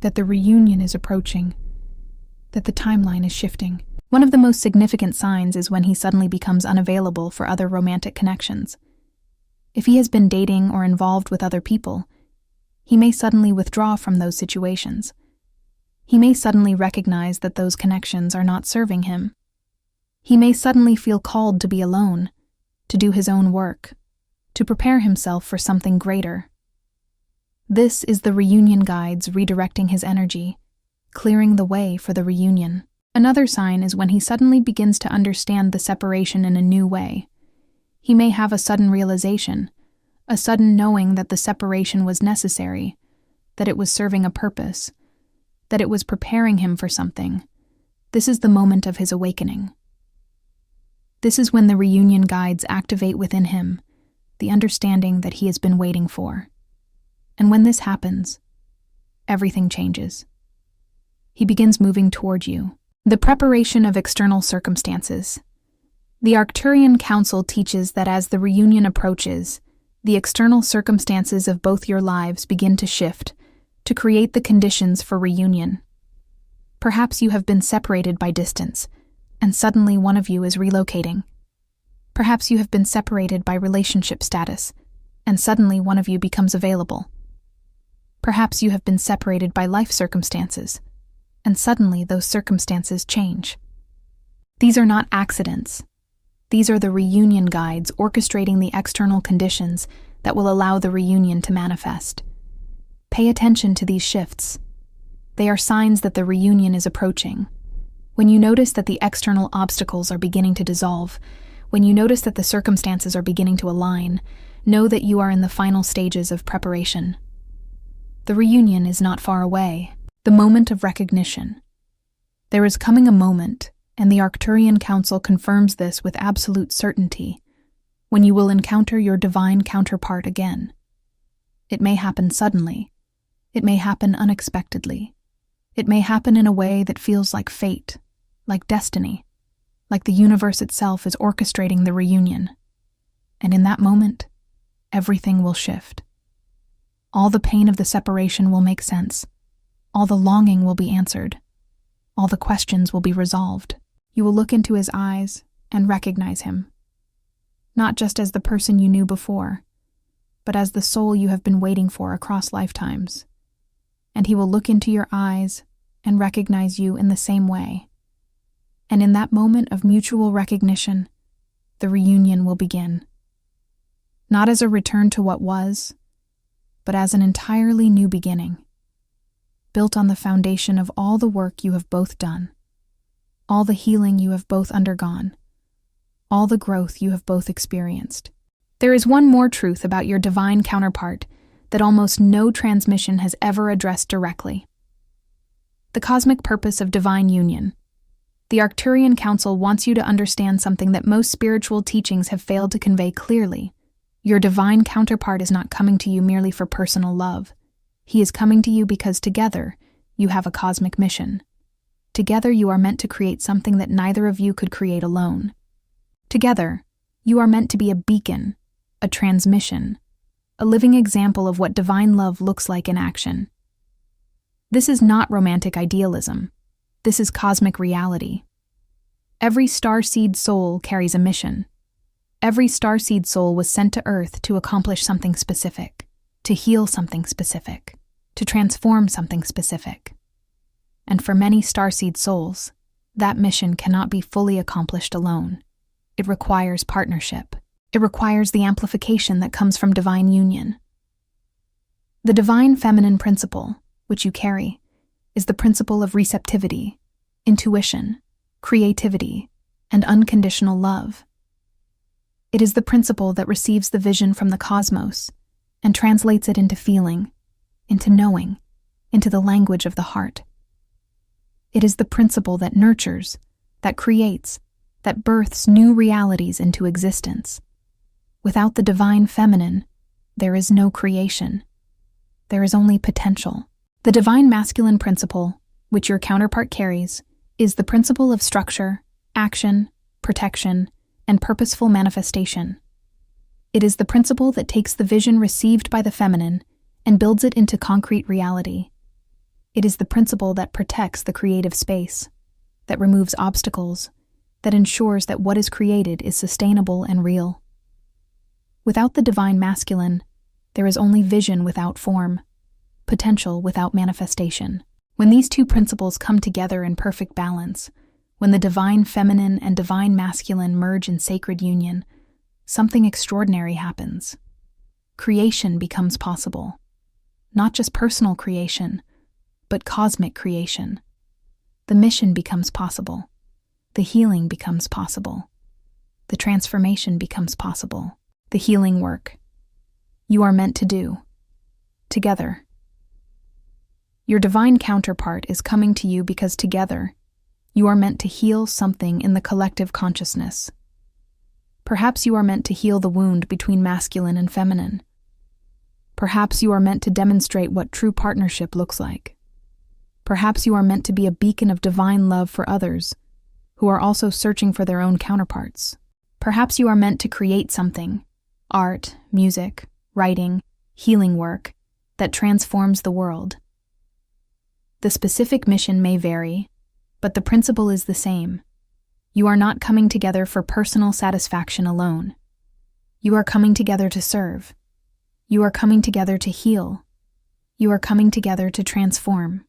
that the reunion is approaching, that the timeline is shifting. One of the most significant signs is when he suddenly becomes unavailable for other romantic connections. If he has been dating or involved with other people, he may suddenly withdraw from those situations. He may suddenly recognize that those connections are not serving him. He may suddenly feel called to be alone, to do his own work, to prepare himself for something greater. This is the reunion guides redirecting his energy, clearing the way for the reunion. Another sign is when he suddenly begins to understand the separation in a new way. He may have a sudden realization, a sudden knowing that the separation was necessary, that it was serving a purpose, that it was preparing him for something. This is the moment of his awakening. This is when the reunion guides activate within him the understanding that he has been waiting for. And when this happens, everything changes. He begins moving toward you. The preparation of external circumstances. The Arcturian Council teaches that as the reunion approaches, the external circumstances of both your lives begin to shift to create the conditions for reunion. Perhaps you have been separated by distance, and suddenly one of you is relocating. Perhaps you have been separated by relationship status, and suddenly one of you becomes available. Perhaps you have been separated by life circumstances, and suddenly those circumstances change. These are not accidents. These are the reunion guides orchestrating the external conditions that will allow the reunion to manifest. Pay attention to these shifts. They are signs that the reunion is approaching. When you notice that the external obstacles are beginning to dissolve, when you notice that the circumstances are beginning to align, know that you are in the final stages of preparation. The reunion is not far away. The moment of recognition. There is coming a moment, and the Arcturian Council confirms this with absolute certainty, when you will encounter your divine counterpart again. It may happen suddenly. It may happen unexpectedly. It may happen in a way that feels like fate, like destiny, like the universe itself is orchestrating the reunion. And in that moment, everything will shift. All the pain of the separation will make sense. All the longing will be answered. All the questions will be resolved. You will look into his eyes and recognize him, not just as the person you knew before, but as the soul you have been waiting for across lifetimes. And he will look into your eyes and recognize you in the same way. And in that moment of mutual recognition, the reunion will begin. Not as a return to what was, but as an entirely new beginning, built on the foundation of all the work you have both done, all the healing you have both undergone, all the growth you have both experienced. There is one more truth about your divine counterpart that almost no transmission has ever addressed directly. The cosmic purpose of divine union. The Arcturian Council wants you to understand something that most spiritual teachings have failed to convey clearly. Your divine counterpart is not coming to you merely for personal love. He is coming to you because together you have a cosmic mission. Together you are meant to create something that neither of you could create alone. Together, you are meant to be a beacon, a transmission, a living example of what divine love looks like in action. This is not romantic idealism. This is cosmic reality. Every starseed soul carries a mission. Every starseed soul was sent to Earth to accomplish something specific, to heal something specific, to transform something specific. And for many starseed souls, that mission cannot be fully accomplished alone. It requires partnership. It requires the amplification that comes from divine union. The divine feminine principle, which you carry, is the principle of receptivity, intuition, creativity, and unconditional love. It is the principle that receives the vision from the cosmos and translates it into feeling, into knowing, into the language of the heart. It is the principle that nurtures, that creates, that births new realities into existence. Without the divine feminine, there is no creation. There is only potential. The divine masculine principle, which your counterpart carries, is the principle of structure, action, protection, and purposeful manifestation. It is the principle that takes the vision received by the feminine and builds it into concrete reality. It is the principle that protects the creative space, that removes obstacles, that ensures that what is created is sustainable and real. Without the divine masculine, there is only vision without form, potential without manifestation. When these two principles come together in perfect balance, when the divine feminine and divine masculine merge in sacred union, something extraordinary happens. Creation becomes possible. Not just personal creation, but cosmic creation. The mission becomes possible. The healing becomes possible. The transformation becomes possible. The healing work you are meant to do, together. Your divine counterpart is coming to you because together, you are meant to heal something in the collective consciousness. Perhaps you are meant to heal the wound between masculine and feminine. Perhaps you are meant to demonstrate what true partnership looks like. Perhaps you are meant to be a beacon of divine love for others who are also searching for their own counterparts. Perhaps you are meant to create something, art, music, writing, healing work, that transforms the world. The specific mission may vary, but the principle is the same. You are not coming together for personal satisfaction alone. You are coming together to serve. You are coming together to heal. You are coming together to transform.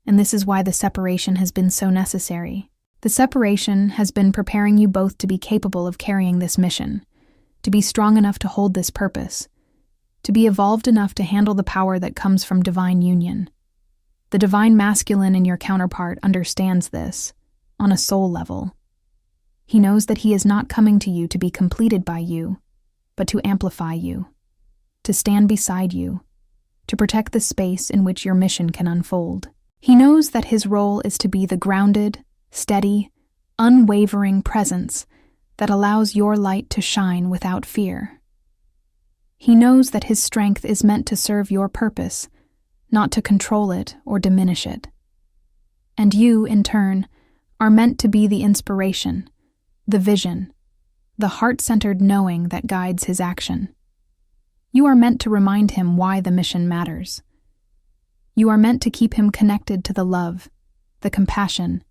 And this is why the separation has been so necessary. The separation has been preparing you both to be capable of carrying this mission, to be strong enough to hold this purpose, to be evolved enough to handle the power that comes from divine union. The divine masculine in your counterpart understands this, on a soul level. He knows that he is not coming to you to be completed by you, but to amplify you, to stand beside you, to protect the space in which your mission can unfold. He knows that his role is to be the grounded, steady, unwavering presence that allows your light to shine without fear. He knows that his strength is meant to serve your purpose, not to control it or diminish it. And you, in turn, are meant to be the inspiration, the vision, the heart-centered knowing that guides his action. You are meant to remind him why the mission matters. You are meant to keep him connected to the love, the compassion,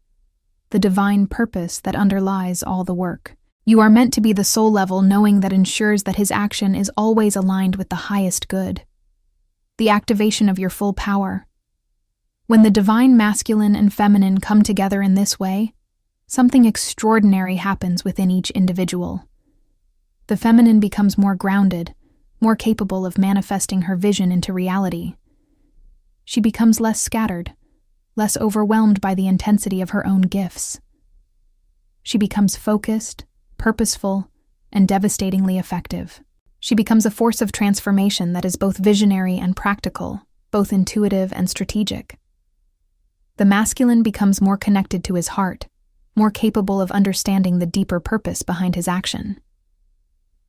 the divine purpose that underlies all the work. You are meant to be the soul level knowing that ensures that his action is always aligned with the highest good. The activation of your full power. When the divine masculine and feminine come together in this way, something extraordinary happens within each individual. The feminine becomes more grounded, more capable of manifesting her vision into reality. She becomes less scattered, less overwhelmed by the intensity of her own gifts. She becomes focused, purposeful, and devastatingly effective. She becomes a force of transformation that is both visionary and practical, both intuitive and strategic. The masculine becomes more connected to his heart, more capable of understanding the deeper purpose behind his action.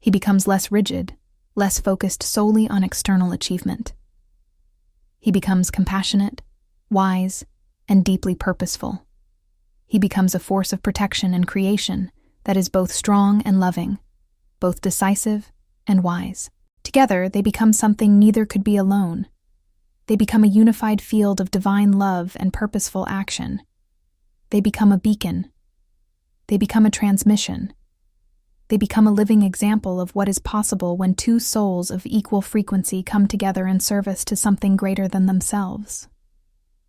He becomes less rigid, less focused solely on external achievement. He becomes compassionate, wise, and deeply purposeful. He becomes a force of protection and creation that is both strong and loving, both decisive and wise. Together, they become something neither could be alone. They become a unified field of divine love and purposeful action. They become a beacon. They become a transmission. They become a living example of what is possible when two souls of equal frequency come together in service to something greater than themselves.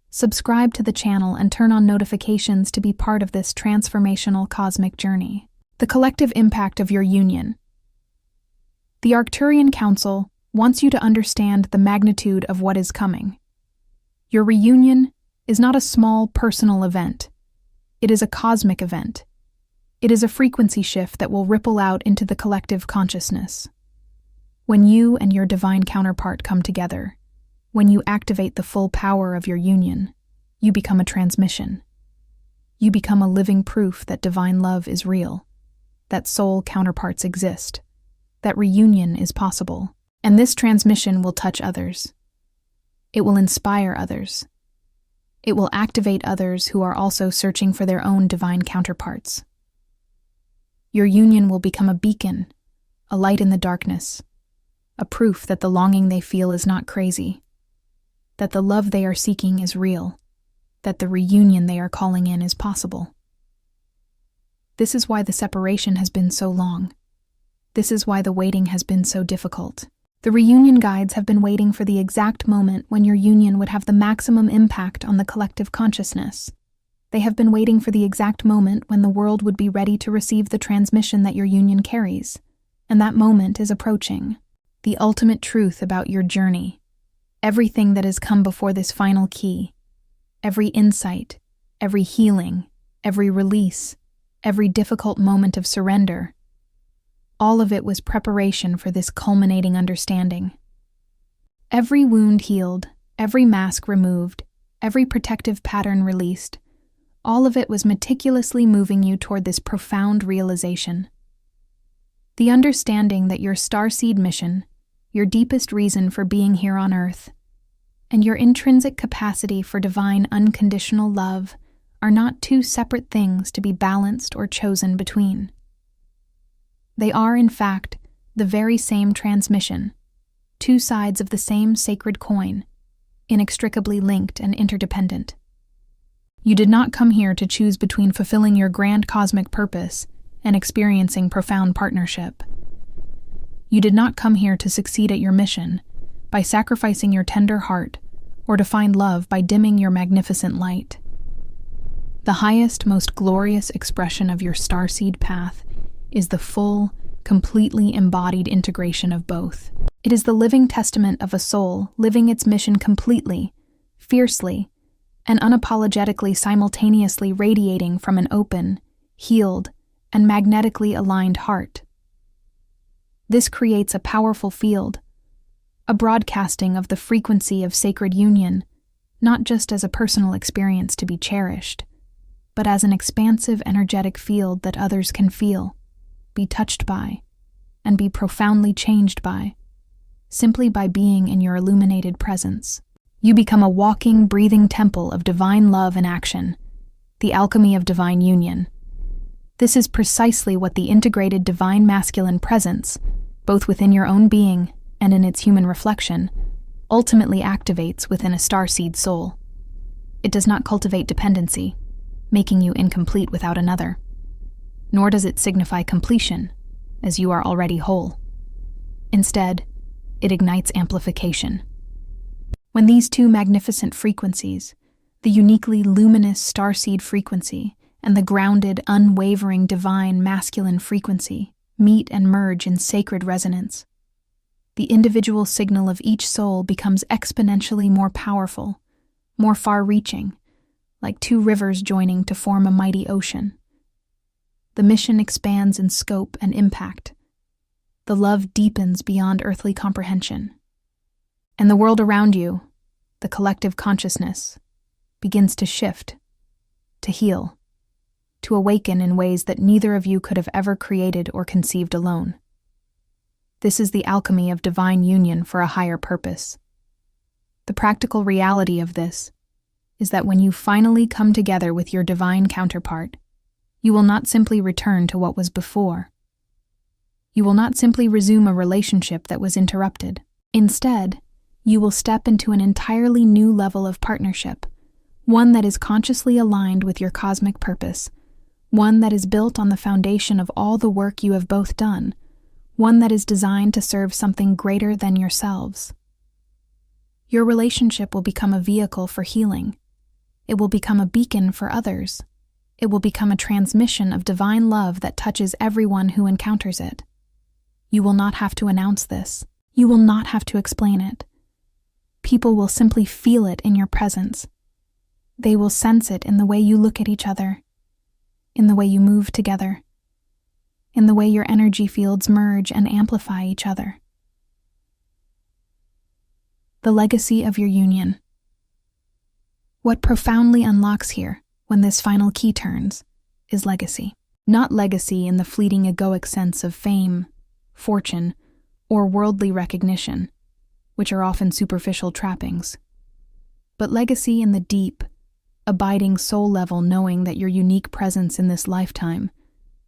Subscribe to the channel and turn on notifications to be part of this transformational cosmic journey. The collective impact of your union. The Arcturian Council wants you to understand the magnitude of what is coming. Your reunion is not a small personal event. It is a cosmic event. It is a frequency shift that will ripple out into the collective consciousness. When you and your divine counterpart come together, when you activate the full power of your union, you become a transmission. You become a living proof that divine love is real, that soul counterparts exist, that reunion is possible, and this transmission will touch others. It will inspire others. It will activate others who are also searching for their own divine counterparts. Your union will become a beacon, a light in the darkness, a proof that the longing they feel is not crazy, that the love they are seeking is real, that the reunion they are calling in is possible. This is why the separation has been so long. This is why the waiting has been so difficult. The reunion guides have been waiting for the exact moment when your union would have the maximum impact on the collective consciousness. They have been waiting for the exact moment when the world would be ready to receive the transmission that your union carries, and that moment is approaching. The ultimate truth about your journey, everything that has come before this final key, every insight, every healing, every release, every difficult moment of surrender, all of it was preparation for this culminating understanding. Every wound healed, every mask removed, every protective pattern released, all of it was meticulously moving you toward this profound realization. The understanding that your starseed mission, your deepest reason for being here on Earth, and your intrinsic capacity for divine unconditional love are not two separate things to be balanced or chosen between. They are, in fact, the very same transmission, two sides of the same sacred coin, inextricably linked and interdependent. You did not come here to choose between fulfilling your grand cosmic purpose and experiencing profound partnership. You did not come here to succeed at your mission by sacrificing your tender heart or to find love by dimming your magnificent light. The highest, most glorious expression of your starseed path is the full, completely embodied integration of both. It is the living testament of a soul living its mission completely, fiercely, and unapologetically simultaneously radiating from an open, healed, and magnetically aligned heart. This creates a powerful field, a a broadcasting of the frequency of sacred union, not just as a personal experience to be cherished, but as an expansive energetic field that others can feel, be touched by, and be profoundly changed by, simply by being in your illuminated presence. You become a walking, breathing temple of divine love in action, the alchemy of divine union. This is precisely what the integrated divine masculine presence, both within your own being and in its human reflection, ultimately activates within a starseed soul. It does not cultivate dependency, making you incomplete without another, nor does it signify completion, as you are already whole. Instead, it ignites amplification. When these two magnificent frequencies, the uniquely luminous starseed frequency and the grounded, unwavering divine masculine frequency, meet and merge in sacred resonance, the individual signal of each soul becomes exponentially more powerful, more far-reaching, like two rivers joining to form a mighty ocean. The mission expands in scope and impact. The love deepens beyond earthly comprehension. And the world around you, the collective consciousness, begins to shift, to heal, to awaken in ways that neither of you could have ever created or conceived alone. This is the alchemy of divine union for a higher purpose. The practical reality of this is that when you finally come together with your divine counterpart, you will not simply return to what was before. You will not simply resume a relationship that was interrupted. Instead, you will step into an entirely new level of partnership, one that is consciously aligned with your cosmic purpose, one that is built on the foundation of all the work you have both done, one that is designed to serve something greater than yourselves. Your relationship will become a vehicle for healing. It will become a beacon for others. It will become a transmission of divine love that touches everyone who encounters it. You will not have to announce this. You will not have to explain it. People will simply feel it in your presence. They will sense it in the way you look at each other, in the way you move together, in the way your energy fields merge and amplify each other. The legacy of your union. What profoundly unlocks here, when this final key turns, is legacy. Not legacy in the fleeting egoic sense of fame, fortune, or worldly recognition, which are often superficial trappings, but legacy in the deep, abiding soul-level knowing that your unique presence in this lifetime,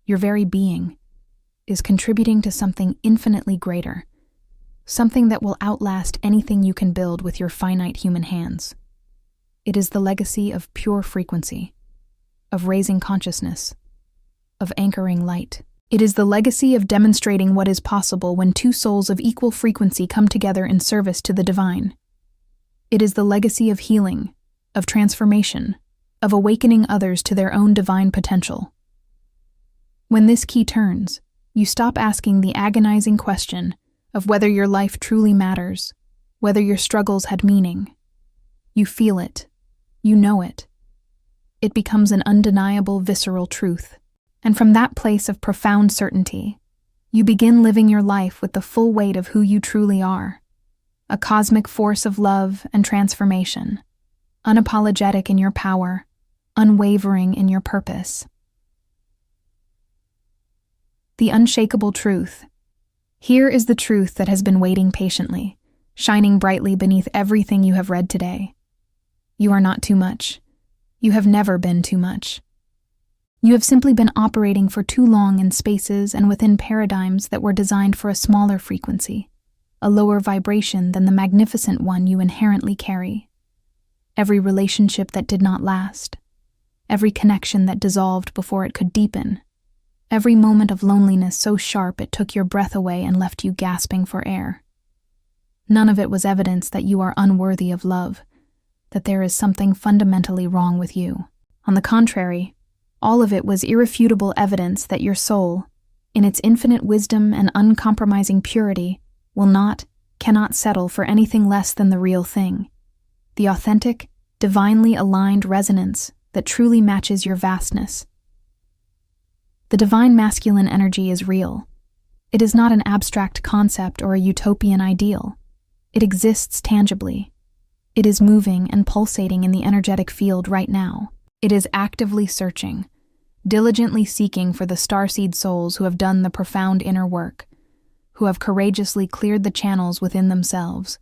your very being, is contributing to something infinitely greater, something that will outlast anything you can build with your finite human hands. It is the legacy of pure frequency, of raising consciousness, of anchoring light. It is the legacy of demonstrating what is possible when two souls of equal frequency come together in service to the divine. It is the legacy of healing, of transformation, of awakening others to their own divine potential. When this key turns, you stop asking the agonizing question of whether your life truly matters, whether your struggles had meaning. You feel it. You know it. It becomes an undeniable, visceral truth. And from that place of profound certainty, you begin living your life with the full weight of who you truly are, a cosmic force of love and transformation, unapologetic in your power, unwavering in your purpose. The unshakable truth. Here is the truth that has been waiting patiently, shining brightly beneath everything you have read today. You are not too much. You have never been too much. You have simply been operating for too long in spaces and within paradigms that were designed for a smaller frequency, a lower vibration than the magnificent one you inherently carry. Every relationship that did not last, every connection that dissolved before it could deepen, every moment of loneliness so sharp it took your breath away and left you gasping for air. None of it was evidence that you are unworthy of love, that there is something fundamentally wrong with you. On the contrary, all of it was irrefutable evidence that your soul, in its infinite wisdom and uncompromising purity, cannot settle for anything less than the real thing, the authentic, divinely aligned resonance that truly matches your vastness. The divine masculine energy is real. It is not an abstract concept or a utopian ideal. It exists tangibly. It is moving and pulsating in the energetic field right now. It is actively searching, diligently seeking for the starseed souls who have done the profound inner work, who have courageously cleared the channels within themselves,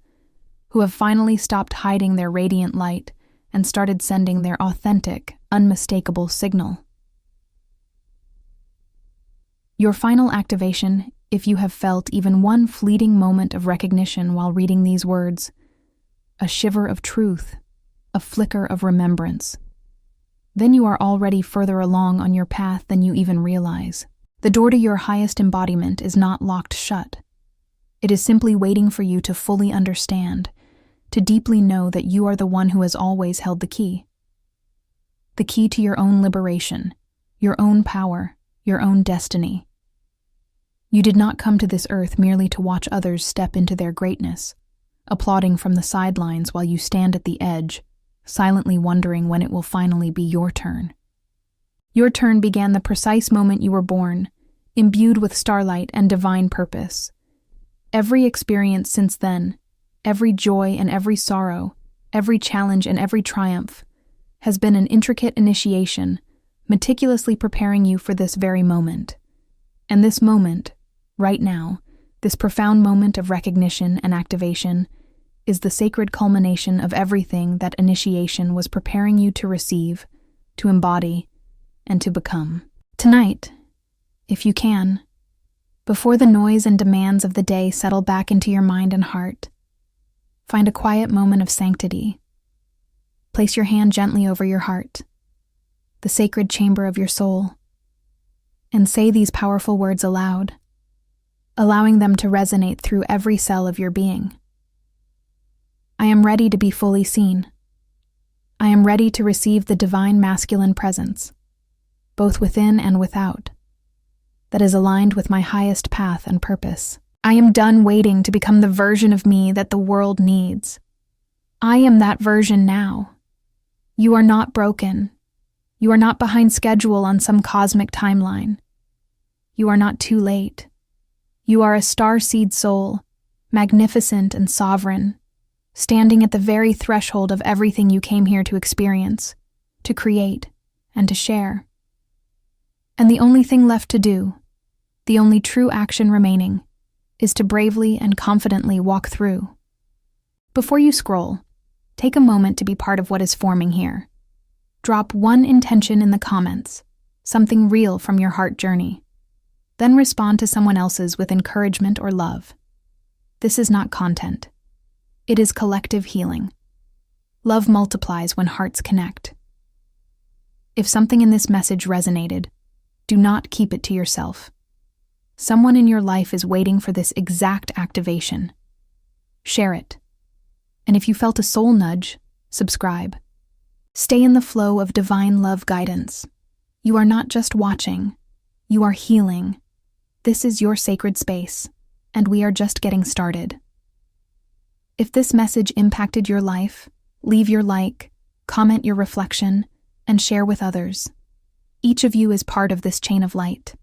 who have finally stopped hiding their radiant light and started sending their authentic, unmistakable signal. Your final activation, if you have felt even one fleeting moment of recognition while reading these words, a shiver of truth, a flicker of remembrance, then you are already further along on your path than you even realize. The door to your highest embodiment is not locked shut. It is simply waiting for you to fully understand, to deeply know that you are the one who has always held the key. The key to your own liberation, your own power, your own destiny. You did not come to this earth merely to watch others step into their greatness, applauding from the sidelines while you stand at the edge, silently wondering when it will finally be your turn. Your turn began the precise moment you were born, imbued with starlight and divine purpose. Every experience since then, every joy and every sorrow, every challenge and every triumph, has been an intricate initiation, meticulously preparing you for this very moment. And this moment, right now, this profound moment of recognition and activation, is the sacred culmination of everything that initiation was preparing you to receive, to embody, and to become. Tonight, if you can, before the noise and demands of the day settle back into your mind and heart, find a quiet moment of sanctity. Place your hand gently over your heart, the sacred chamber of your soul, and say these powerful words aloud, allowing them to resonate through every cell of your being. I am ready to be fully seen. I am ready to receive the divine masculine presence, both within and without, that is aligned with my highest path and purpose. I am done waiting to become the version of me that the world needs. I am that version now. You are not broken. You are not behind schedule on some cosmic timeline. You are not too late. You are a starseed soul, magnificent and sovereign, standing at the very threshold of everything you came here to experience, to create, and to share. And the only thing left to do, the only true action remaining, is to bravely and confidently walk through. Before you scroll, take a moment to be part of what is forming here. Drop one intention in the comments, something real from your heart journey. Then respond to someone else's with encouragement or love. This is not content. It is collective healing. Love multiplies when hearts connect. If something in this message resonated, do not keep it to yourself. Someone in your life is waiting for this exact activation. Share it. And if you felt a soul nudge, subscribe. Stay in the flow of divine love guidance. You are not just watching, you are healing. This is your sacred space, and we are just getting started. If this message impacted your life, leave your like, comment your reflection, and share with others. Each of you is part of this chain of light.